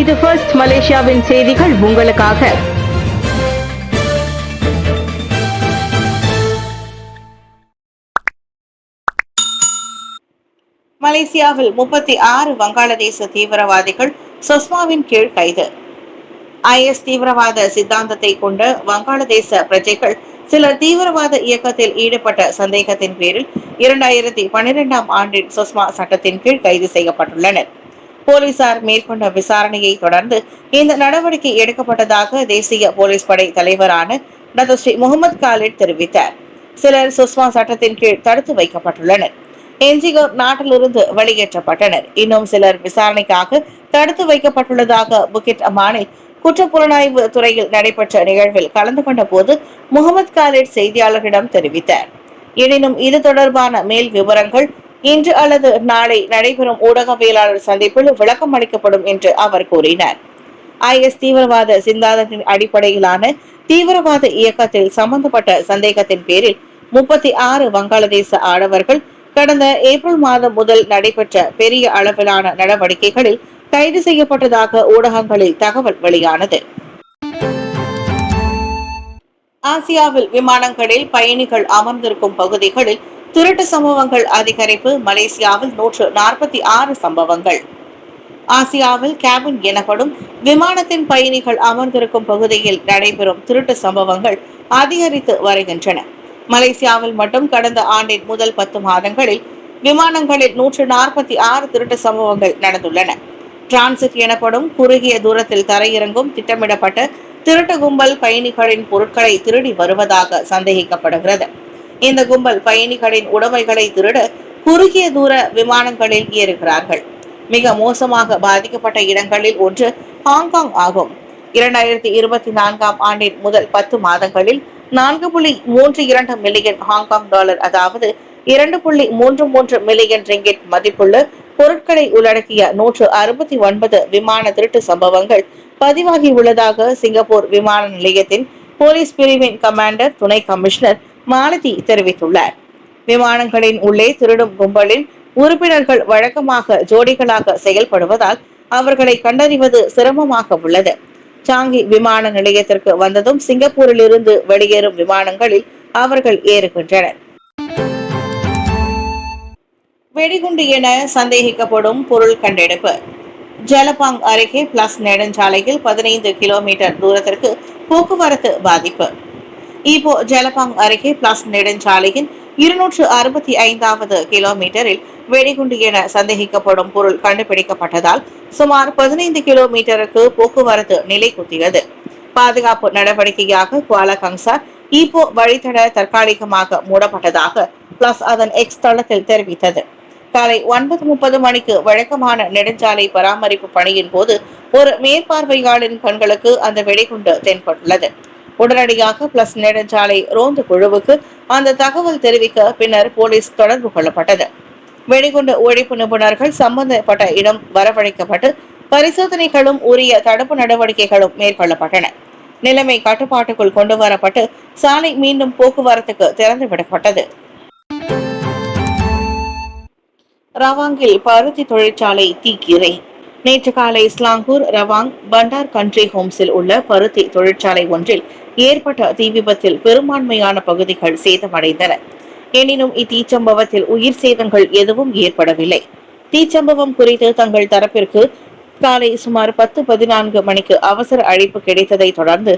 இது ஃபர்ஸ்ட் மலேசியாவின் செய்திகள் உங்களுக்காக. மலேசியாவில் 36 வங்காளதேச தீவிரவாதிகள் சுஷ்மாவின் கீழ் கைது. IS தீவிரவாத சித்தாந்தத்தை கொண்ட வங்காளதேச பிரஜைகள் சிலர் தீவிரவாத இயக்கத்தில் ஈடுபட்ட சந்தேகத்தின் பேரில் 2012ஆம் ஆண்டின் சுஷ்மா சட்டத்தின் கீழ் கைது செய்யப்பட்டுள்ளனர். போலீசார் மேற்கொண்ட விசாரணையை தொடர்ந்து இந்த நடவடிக்கை எடுக்கப்பட்டதாக தேசிய போலீஸ் படை தலைவரான டாக்டர் ஸ்ரீ முகமது காலிட் தெரிவித்தார். சிலர் சுஷ்மா சட்டத்தின் கீழ் தடுத்து வைக்கப்பட்டுள்ளனர். எஞ்சியோர் நாட்டிலிருந்து வெளியேற்றப்பட்டனர். இன்னும் சிலர் விசாரணைக்காக தடுத்து வைக்கப்பட்டுள்ளதாக புகிட் அமானில் குற்றப்புலனாய்வு துறையில் நடைபெற்ற நிகழ்வில் கலந்து கொண்ட போது முகமது காலிட் செய்தியாளர்களிடம் தெரிவித்தார். எனினும் இது தொடர்பான மேல் விவரங்கள் இன்று அல்லது நாளை நடைபெறும் ஊடகவியலாளர் சந்திப்பில் விளக்கம் அளிக்கப்படும் என்று அவர் கூறினார். IS தீவிரவாத சிந்தாந்தத்தின் அடிப்படையிலான தீவிரவாத இயக்கத்தில் சம்பந்தப்பட்ட சந்தேகத்தின் பேரில் 36 வங்காளதேச ஆடவர்கள் கடந்த ஏப்ரல் மாதம் முதல் நடைபெற்ற பெரிய அளவிலான நடவடிக்கைகளில் கைது செய்யப்பட்டதாக ஊடகங்களில் தகவல் வெளியானது. ஆசியாவில் விமானங்களில் பயணிகள் அமர்ந்திருக்கும் பகுதிகளில் திருட்டு சம்பவங்கள் அதிகரிப்பு. மலேசியாவில் 146 சம்பவங்கள். ஆசியாவில் கேபின் எனப்படும் விமானத்தின் பயணிகள் அமர்ந்திருக்கும் பகுதியில் நடைபெறும் திருட்டு சம்பவங்கள் அதிகரித்து வருகின்றன. மலேசியாவில் மட்டும் கடந்த ஆண்டின் முதல் 10 மாதங்களில் விமானங்களில் 146 திருட்டு சம்பவங்கள் நடந்துள்ளன. டிரான்சிட் எனப்படும் குறுகிய தூரத்தில் தரையிறங்கும் திட்டமிடப்பட்ட திருட்டு கும்பல் பயணிகளின் பொருட்களை திருடி வருவதாக சந்தேகிக்கப்படுகிறது. இந்த கும்பல் பயணிகளின் உடைமைகளை திருட குறுகிய தூர விமானங்களில் ஏறுகிறார்கள். மிக மோசமாக பாதிக்கப்பட்ட இடங்களில் ஒன்று ஹாங்காங் ஆகும். 2024ஆம் ஆண்டின் முதல் 10 மாதங்களில் 4.32 மில்லியன் ஹாங்காங் டாலர், அதாவது 2.33 மில்லியன் ரிங்கிட் மதிப்புள்ள பொருட்களை உள்ளடக்கிய 169 விமான திருட்டு சம்பவங்கள் பதிவாகி உள்ளதாக சிங்கப்பூர் விமான நிலையத்தின் போலீஸ் பிரிவின் கமாண்டர் துணை கமிஷனர் மாலதி தெரிவித்துள்ளார். விமானங்களின் உள்ளே திருடும் கும்பலின் உறுப்பினர்கள் வழக்கமாக ஜோடிகளாக செயல்படுவதால் அவர்களை கண்டறிவது சிரமமாக உள்ளது. சாங்கி விமான நிலையத்திற்கு வந்ததும் சிங்கப்பூரில் இருந்து வெளியேறும் விமானங்களில் அவர்கள் ஏறுகின்றனர். வெடிகுண்டு என சந்தேகிக்கப்படும் பொருள் கண்டெடுப்பு. ஜலபாங் அருகே பிளஸ் நெடுஞ்சாலையில் 15 கிலோமீட்டர் தூரத்திற்கு போக்குவரத்து பாதிப்பு. இப்போ ஜலபாங் அருகே பிளஸ் நெடுஞ்சாலையின் 265வது கிலோமீட்டரில் வெடிகுண்டு என சந்தேகிக்கப்படும் பொருள் கண்டுபிடிக்கப்பட்டதால் சுமார் 15 கிலோமீட்டருக்கு போக்குவரத்து நிலை குத்தியது. பாதுகாப்பு நடவடிக்கையாக குவாலா கங்சார் இப்போ வழித்தட தற்காலிகமாக மூடப்பட்டதாக பிளஸ் அதன் எக்ஸ் தளத்தில் தெரிவித்தது. காலை 9:30 மணிக்கு வழக்கமான நெடுஞ்சாலை பராமரிப்பு பணியின் போது ஒரு மேற்பார்வையாளரின் கண்களுக்கு அந்த வெடிகுண்டு தென்பட்டுள்ளது. உடனடியாக பிளஸ் நெடுஞ்சாலை ரோந்து குழுவுக்கு அந்த தகவல் தெரிவிக்க பின்னர் போலீஸ் தொடர்பு கொள்ளப்பட்டது. வெடிகுண்டு ஒழிப்பு நிபுணர்கள் சம்பந்தப்பட்ட இடம் வரவழைக்கப்பட்டு பரிசோதனைகளும் உரிய தடுப்பு நடவடிக்கைகளும் மேற்கொள்ளப்பட்டன. நிலைமை கட்டுப்பாட்டுக்குள் கொண்டு வரப்பட்டு சாலை மீண்டும் போக்குவரத்துக்கு திறந்துவிடப்பட்டது. ரவாங்கில் பருத்தி தொழிற்சாலை தீக்கிரை. நேற்று காலை ஸ்லாங்கூர், ரவாங், பண்டார் கண்ட்ரி ஹோம்ஸில் உள்ள பருத்தி தொழிற்சாலை ஒன்றில் ஏற்பட்ட தீ விபத்தில் பெரும்பான்மையான பகுதிகள் சேதமடைந்தன. எனினும் இத்தீச்சம்பவத்தில் உயிர் சேதங்கள் எதுவும் ஏற்படவில்லை. தீச்சம்பவம் குறித்து தங்கள் தரப்பிற்கு காலை சுமார் 10:14 மணிக்கு அவசர அழைப்பு கிடைத்ததை தொடர்ந்து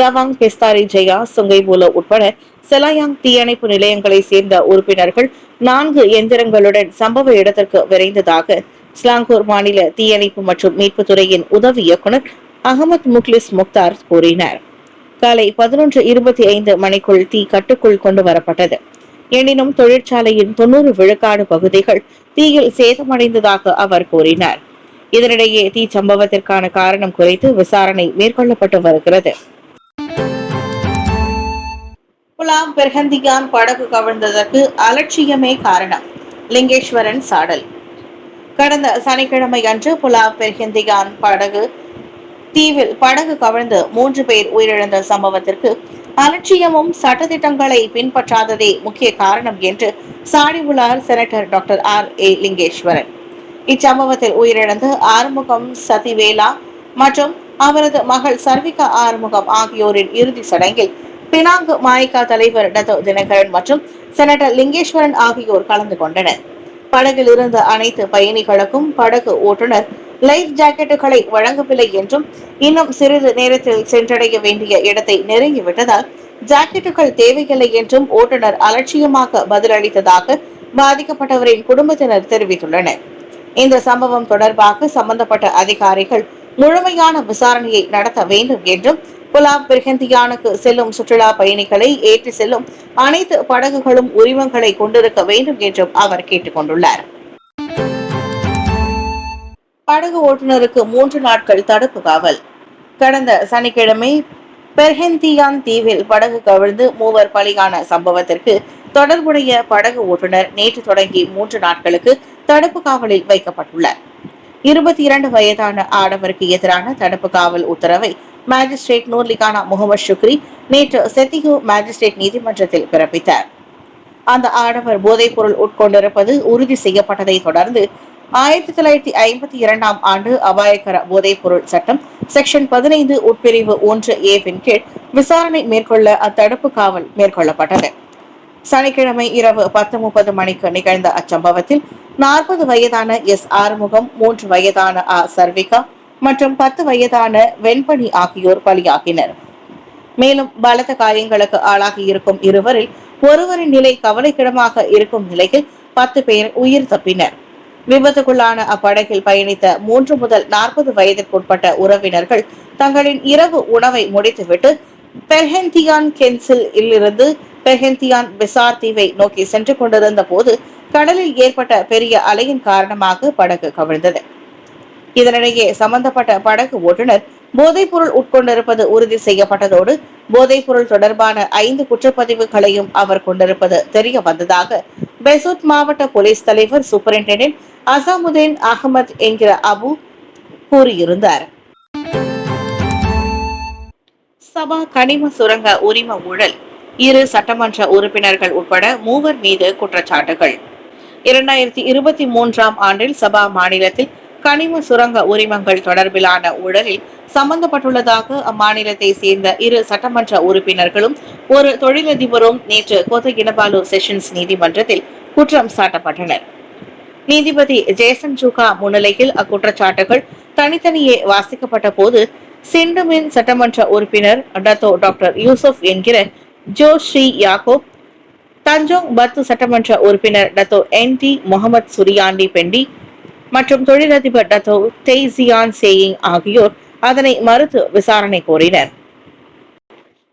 ரவாங், பெஸ்தாரி ஜெயா, சுங்கைபூலோ உட்பட செலாயாங் தீயணைப்பு நிலையங்களை சேர்ந்த உறுப்பினர்கள் 4 எந்திரங்களுடன் சம்பவ இடத்திற்கு விரைந்ததாக ஸ்லாங்கூர் மாநில தீயணைப்பு மற்றும் மீட்பு துறையின் உதவி இயக்குநர் அகமது முக்லிஸ் முக்தார் கூறினார். காலை 11:25 மணிக்குள் தீ கட்டுக்குள் கொண்டு வரப்பட்டது. எனினும் தொழிற்சாலையின் 90 விழுக்காடு பகுதிகள் தீயில் சேதமடைந்ததாக அவர் கூறினார். இதனிடையே தீ சம்பவத்திற்கான காரணம் குறித்து விசாரணை மேற்கொள்ளப்பட்டு வருகிறது. புலாவ் பெர்ஹந்திகான் படகு கவிழ்ந்ததற்கு அலட்சியமே காரணம். லிங்கேஸ்வரன் சாடல். கடந்த சனிக்கிழமை அன்று புலாவ் பெர்ஹந்திகான் தீவில் படகு கவிழ்ந்து 3 பேர் உயிரிழந்த சம்பவத்திற்கு அலட்சியமும் சட்டத்திட்டங்களை பின்பற்றாததே முக்கிய காரணம் என்று சாடியுள்ளார் senator doctor R. A. Lingeswaran. இச்சம்பவத்தில் உயிரிழந்த ஆறுமுகம், சதிவேலா, மற்றும் அவரது மகள் சர்விகா ஆறுமுகம் ஆகியோரின் இறுதி சடங்கில் பினாங்கு மாய்கா தலைவர் டத்தோ தினகரன் மற்றும் செனட்டர் லிங்கேஸ்வரன் ஆகியோர் கலந்து கொண்டனர். படகில் இருந்த அனைத்து பயணிகளுக்கும் படகு ஓட்டுநர் லைஃப் ஜாக்கெட்டுகளை வழங்கவில்லை என்றும் இன்னும் சிறிது நேரத்தில் சென்றடைய வேண்டிய இடத்தை நெருங்கிவிட்டதால் ஜாக்கெட்டுகள் தேவையில்லை என்றும் ஓட்டுநர் அலட்சியமாக பதிலளித்ததாக பாதிக்கப்பட்டவரின் குடும்பத்தினர் தெரிவித்துள்ளனர். இந்த சம்பவம் தொடர்பாக சம்பந்தப்பட்ட அதிகாரிகள் முழுமையான விசாரணையை நடத்த வேண்டும் என்றும் புலாவ் பிர்ஹந்தியானுக்கு செல்லும் சுற்றுலா பயணிகளை ஏற்றி செல்லும் அனைத்து படகுகளும் உரிமங்களை கொண்டிருக்க வேண்டும் என்றும் அவர் கேட்டுக் கொண்டுள்ளார். படகு ஓட்டுநருக்கு 3 நாட்கள் தடுப்பு காவல். கடந்த சனிக்கிழமை பெர்ஹெந்தியான் தீவில் படகு கவிழ்ந்து 3 பலியான சம்பவத்திற்கு தொடர்புடைய படகு ஓட்டுநர் நேற்று தொடங்கி 3 நாட்களுக்கு தடுப்பு காவலில் வைக்கப்பட்டுள்ளார். 22 வயதான ஆடவருக்கு எதிரான தடுப்பு காவல் உத்தரவை மாஜிஸ்ட்ரேட் நூர்லிகானா முகமது ஷுக்ரி நேற்று செத்திகு மாஜிஸ்ட்ரேட் நீதிமன்றத்தில் பிறப்பித்தார். அந்த ஆடவர் போதைப் பொருள் உட்கொண்டிருப்பது உறுதி செய்யப்பட்டதை தொடர்ந்து 1952ஆம் ஆண்டு அபாயகர போதைப் பொருள் சட்டம் செக்ஷன் 15 உட்பிரிவு 1A-வின் கீழ் விசாரணை மேற்கொள்ள அத்தடுப்பு காவல் மேற்கொள்ளப்பட்டது. சனிக்கிழமை இரவு 10:30 மணிக்கு நிகழ்ந்த அச்சம்பவத்தில் 40 வயதான எஸ் ஆறுமுகம், 3 வயதான சர்விகா மற்றும் 10 வயதான வெண்பணி ஆகியோர் பலியாகினர். மேலும் பலத்த காயங்களுக்கு ஆளாகி இருக்கும் இருவரில் ஒருவரின் நிலை கவலைக்கிடமாக இருக்கும் நிலையில் 10 பேர் உயிர் தப்பினர். விபத்துக்குள்ளான அப்படகில் பயணித்த 3 முதல் 40 வயதிற்குட்பட்ட உறவினர்கள் தங்களின் இரவு உணவை முடித்துவிட்டு பெர்ஹெந்தியான் கென்சில் இருந்து பெர்ஹெந்தியான் பெசார் தீவை நோக்கி சென்று கொண்டிருந்த போது கடலில் ஏற்பட்ட பெரிய அலையின் காரணமாக படகு கவிழ்ந்தது. இதனிடையே சம்பந்தப்பட்ட படகு ஓட்டுநர் போதைப் பொருள் உட்கொண்டிருப்பது உறுதி செய்யப்பட்டதோடு போதைப் பொருள் தொடர்பான 5 குற்றப்பதிவுகளையும் அவர் கொண்டிருப்பது தெரிய வந்ததாக பெசூட் மாவட்ட போலீஸ் தலைவர் சூப்பரிண்டென்டென்ட் அசாமுதீன் அகமது என்கிற அபு கூறியிருந்தார். சபா கனிம சுரங்க உரிம ஊழல் 2 சட்டமன்ற உறுப்பினர்கள் உட்பட 3 மீது குற்றச்சாட்டுகள். 2023ஆம் ஆண்டில் சபா மாநிலத்தில் கனிம சுரங்க உரிமங்கள் தொடர்பிலான ஊழலில் சம்பந்தப்பட்டுள்ளதாக அம்மாநிலத்தை சேர்ந்த 2 சட்டமன்ற உறுப்பினர்களும் ஒரு தொழிலதிபரும் நேற்று கோத்தகினபாலு செஷன்ஸ் நீதிமன்றத்தில் குற்றம் சாட்டப்பட்டனர். நீதிபதி ஜேசன் ஜூகா முன்னிலையில் அக்குற்றச்சாட்டுகள் தனித்தனியே வாசிக்கப்பட்ட போது சிண்டுமின் சட்டமன்ற உறுப்பினர் டத்தோ டாக்டர் யூசுப் என்கிற ஜோஸ்ரீ யாக்கோப், தஞ்சோங் பத்து சட்டமன்ற உறுப்பினர் டத்தோ NT முகமது சுரியாண்டி பெண்டி மற்றும் தொழிலதிபர் டத்தோ தெய்சியான் சேயிங் ஆகியோர் அதனை மறுத்து விசாரணை கோரினர்.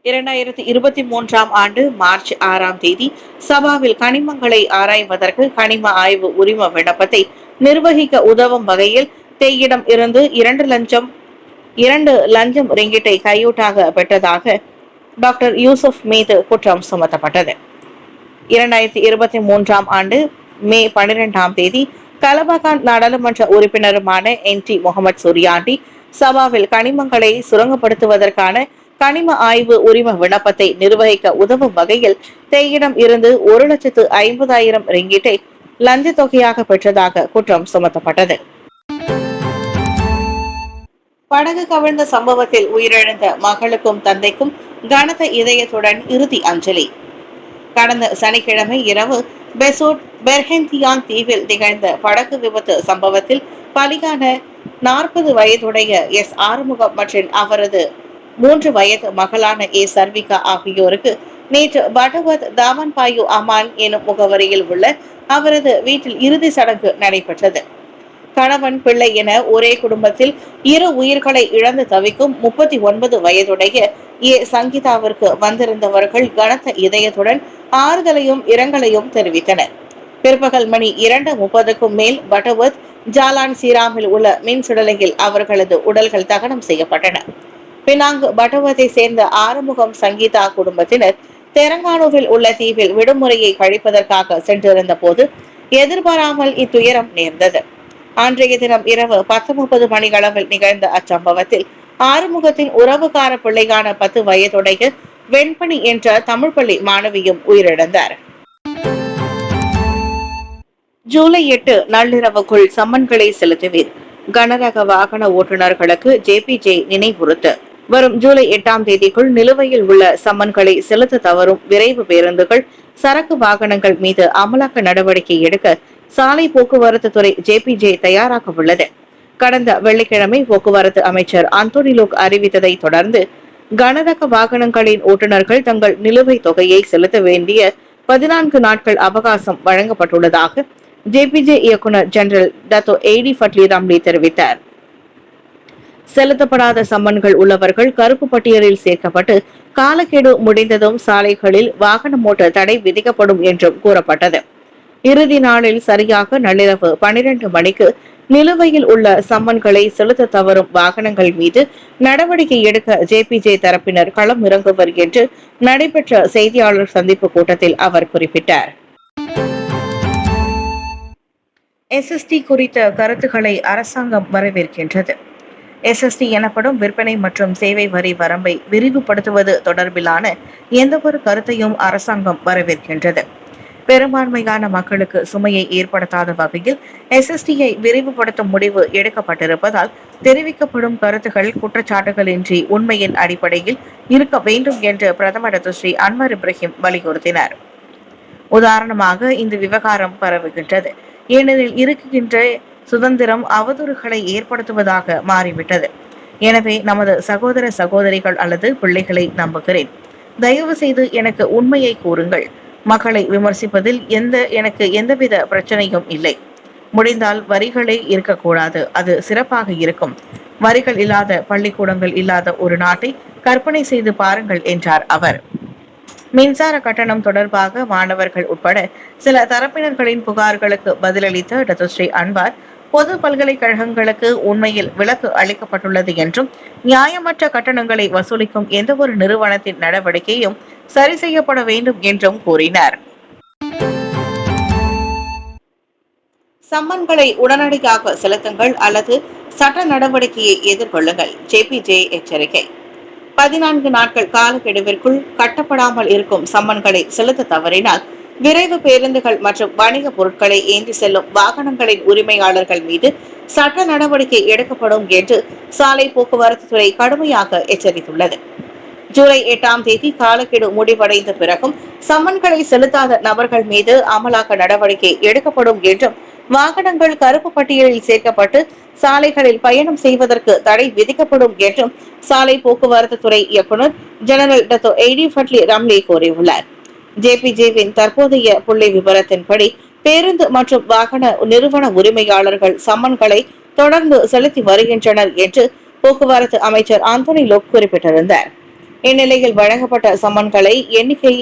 2023ஆம் ஆண்டு மார்ச் 6ஆம் தேதி சபாவில் கனிமங்களை ஆராய்வதற்கு கனிம ஆய்வு உரிம விண்ணப்பத்தை நிர்வகிக்க உதவும் வகையில் தேயிடம் இருந்து 2 லஞ்சம் ரிங்கிட்டை கையூட்டாக பெற்றதாக டாக்டர் யூசுப் மீது குற்றம் சுமத்தப்பட்டது. 2023ஆம் ஆண்டு மே 12ஆம் தேதி கலபகான் நாடாளுமன்ற உறுப்பினருமான NT முகமது சுரியாண்டி சபாவில் கனிமங்களை சுரங்கப்படுத்துவதற்கான கனிம ஆய்வு உரிம விண்ணப்பத்தை நிர்வகிக்க உதவும் வகையில் தேயிடம் இருந்து 1,50,000 ரிங்கிட்டை லஞ்ச தொகையாக பெற்றதாக குற்றம் சுமத்தப்பட்டது. படகு கவிழ்ந்த சம்பவத்தில் உயிரிழந்த மகளுக்கும் தந்தைக்கும் கனத்த இதயத்துடன் இறுதி அஞ்சலி. கடந்த சனிக்கிழமை இரவு பெசூட் பெர்ஹெந்தியான் தீவில் நிகழ்ந்த படகு விபத்து சம்பவத்தில் பலியான 40 வயதுடைய எஸ் ஆறுமுகம் மற்றும் அவரது 3 வயது மகளான சர்விகா ஆகியோருக்கு நேற்று பட்டவத் தாமன்பாயு அமான் எனும் முகவரியில் உள்ள அவரது வீட்டில் இறுதி சடங்கு நடைபெற்றது. கணவன், பிள்ளை என ஒரே குடும்பத்தில் 2 உயிர்களை இழந்து தவிக்கும் 39 வயதுடைய சங்கீதாவிற்கு வந்திருந்தவர்கள் கனத்த இதயத்துடன் ஆறுதலையும் இரங்கலையும் தெரிவித்தனர். பிற்பகல் மணி 2:30க்கும் மேல் பட்டவத் ஜாலான் சீராமில் உள்ள மின் சுடலையில் அவர்களது உடல்கள் தகனம் செய்யப்பட்டன. பினாங்கு பட்டவத்தை சேர்ந்த ஆறுமுகம் சங்கீதா குடும்பத்தினர் தெலங்கானாவில் உள்ள தீவில் விடுமுறையை கழிப்பதற்காக சென்றிருந்த போது எதிர்பாராமல் இத்துயரம் நேர்ந்தது. அன்றைய தினம் இரவு 10:30 மணியளவில் நிகழ்ந்த அச்சம்பவத்தில் ஆறுமுகத்தின் உறவுக்கார பிள்ளையான 10 வயதுடைய வெண்பணி என்ற தமிழ் பள்ளி மாணவியும் உயிரிழந்தார். ஜூலை 8 நள்ளிரவுக்குள் சம்மன்களை செலுத்துவீர். கனரக வாகன ஓட்டுநர்களுக்கு ஜேபிஜே நினைவுறுத்து வரும் ஜூலை 8ஆம் தேதிக்குள் நிலுவையில் உள்ள சம்மன்களை செலுத்த தவறும் விரைவு பேருந்துகள், சரக்கு வாகனங்கள் மீது அமலாக்க நடவடிக்கை எடுக்க சாலை போக்குவரத்து துறை ஜேபிஜே தயாராக உள்ளது. கடந்த வெள்ளிக்கிழமை போக்குவரத்து அமைச்சர் அந்தோனி லோக் அறிவித்ததை தொடர்ந்து கனரக வாகனங்களின் ஓட்டுநர்கள் தங்கள் நிலுவைத் தொகையை செலுத்த வேண்டிய 14 நாட்கள் அவகாசம் வழங்கப்பட்டுள்ளதாக ஜேபிஜே இயக்குநர் general Dato eighty Fadli Ramli தெரிவித்தார். செலுத்தப்படாத சம்மன்கள் உள்ளவர்கள் கருப்பு பட்டியலில் சேர்க்கப்பட்டு காலக்கெடு முடிந்ததும் சாலைகளில் வாகனம் ஓட்ட தடை விதிக்கப்படும் என்றும் கூறப்பட்டது. இறுதி நாளில் சரியாக நள்ளிரவு 12 மணிக்கு நிலுவையில் உள்ள சம்மன்களை செலுத்த தவறும் வாகனங்கள் மீது நடவடிக்கை எடுக்க ஜேபிஜே தரப்பினர் களம் இறங்குவர் என்று நடைபெற்ற செய்தியாளர் சந்திப்பு கூட்டத்தில் அவர் குறிப்பிட்டார். எஸ்எஸ்டி குறித்த கருத்துக்களை அரசாங்கம் வரவேற்கின்றது. எஸ்எஸ்டி எனப்படும் விற்பனை மற்றும் சேவை வரி வரம்பை விரிவுபடுத்துவது தொடர்பிலான எந்தவொரு கருத்தையும் அரசாங்கம் வரவேற்கின்றது. பெரும்பான்மையான மக்களுக்கு சுமையை ஏற்படுத்தாத வகையில் எஸ்எஸ்டியை விரிவுபடுத்தும் முடிவு எடுக்கப்பட்டிருப்பதால் தெரிவிக்கப்படும் கருத்துகள் குற்றச்சாட்டுகளின்றி உண்மையின் அடிப்படையில் இருக்க வேண்டும் என்று பிரதமர் டாக்டர் ஸ்ரீ அன்வர் இப்ராஹிம் வலியுறுத்தினார். உதாரணமாக, இந்த விவகாரம் பரவுகின்றது ஏனெனில் இருக்குகின்ற சுதந்திரம் அவதூறுகளை ஏற்படுத்துவதாக மாறிவிட்டது. எனவே நமது சகோதர சகோதரிகள் அல்லது பிள்ளைகளை நம்புகிறேன். தயவு செய்து எனக்கு உண்மையை கூறுங்கள். மக்களை விமர்சிப்பதில் எனக்கு எந்தவித பிரச்சனையும் இல்லை. முடிந்தால் வரிகளே இருக்கக்கூடாது, அது சிறப்பாக இருக்கும். வரிகள் இல்லாத பள்ளிக்கூடங்கள் இல்லாத ஒரு நாட்டை கற்பனை செய்து பாருங்கள் என்றார் அவர். மின்சார கட்டணம் தொடர்பாக மாணவர்கள் உட்பட சில தரப்பினர்களின் புகார்களுக்கு பதிலளித்த டாக்டர் ஸ்ரீ அன்வார், பொது பல்கலைக்கழகங்களுக்கு உண்மையில் விலக்கு அளிக்கப்பட்டுள்ளது என்றும் நியாயமற்ற கட்டணங்களை வசூலிக்கும் எந்தவொரு நிறுவனத்தின் நடவடிக்கையும் சரி செய்யப்பட வேண்டும் என்றும் கூறினார். சம்மன்களை உடனடியாக செலுத்துங்கள் அல்லது சட்ட நடவடிக்கையை எதிர்கொள்ளுங்கள். ஜேபிஜே எச்சரிக்கை. 14 நாட்கள் காலக்கெடுவிற்குள் கட்டப்படாமல் இருக்கும் சம்மன்களை செலுத்த தவறினால் விரைவு பேருந்துகள் மற்றும் வணிக பொருட்களை ஏந்தி செல்லும் வாகனங்களின் உரிமையாளர்கள் மீது சட்ட நடவடிக்கை எடுக்கப்படும் என்று சாலை போக்குவரத்து துறை கடுமையாக எச்சரித்துள்ளது. ஜூலை 8ஆம் தேதி காலக்கெடு முடிவடைந்த பிறகும் சம்மன்களை செலுத்தாத நபர்கள் மீது அமலாக்க நடவடிக்கை எடுக்கப்படும் என்றும், வாகனங்கள் கருப்பு பட்டியலில் சேர்க்கப்பட்டு சாலைகளில் பயணம் செய்வதற்கு தடை விதிக்கப்படும் என்றும் சாலை போக்குவரத்து துறை இயக்குநர் general Dato eighty Fadli Ramli கூறியுள்ளார். ஜேபிஜேவின் தற்போதைய புள்ளி விவரத்தின்படி பேருந்து மற்றும் வாகன நிறுவன உரிமையாளர்கள் சம்மன்களை தொடர்ந்து செலுத்தி வருகின்றனர் என்று போக்குவரத்து அமைச்சர் அந்தோனி லோக் குறிப்பிட்டிருந்தார். இந்நிலையில் வழங்கப்பட்ட சம்மன்களை எண்ணிக்கை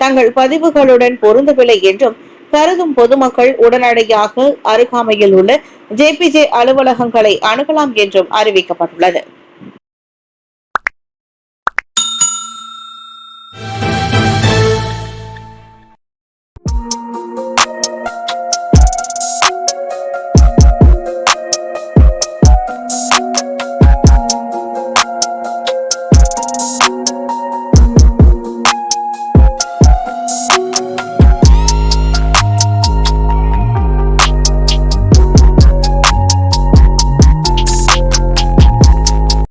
தங்கள் பதிவுகளுடன் பொருந்தவில்லை என்றும் கருதும் பொதுமக்கள் உடனடியாக அருகாமையில் உள்ள ஜேபிஜே அலுவலகங்களை அணுகலாம் என்றும் அறிவிக்கப்பட்டுள்ளது.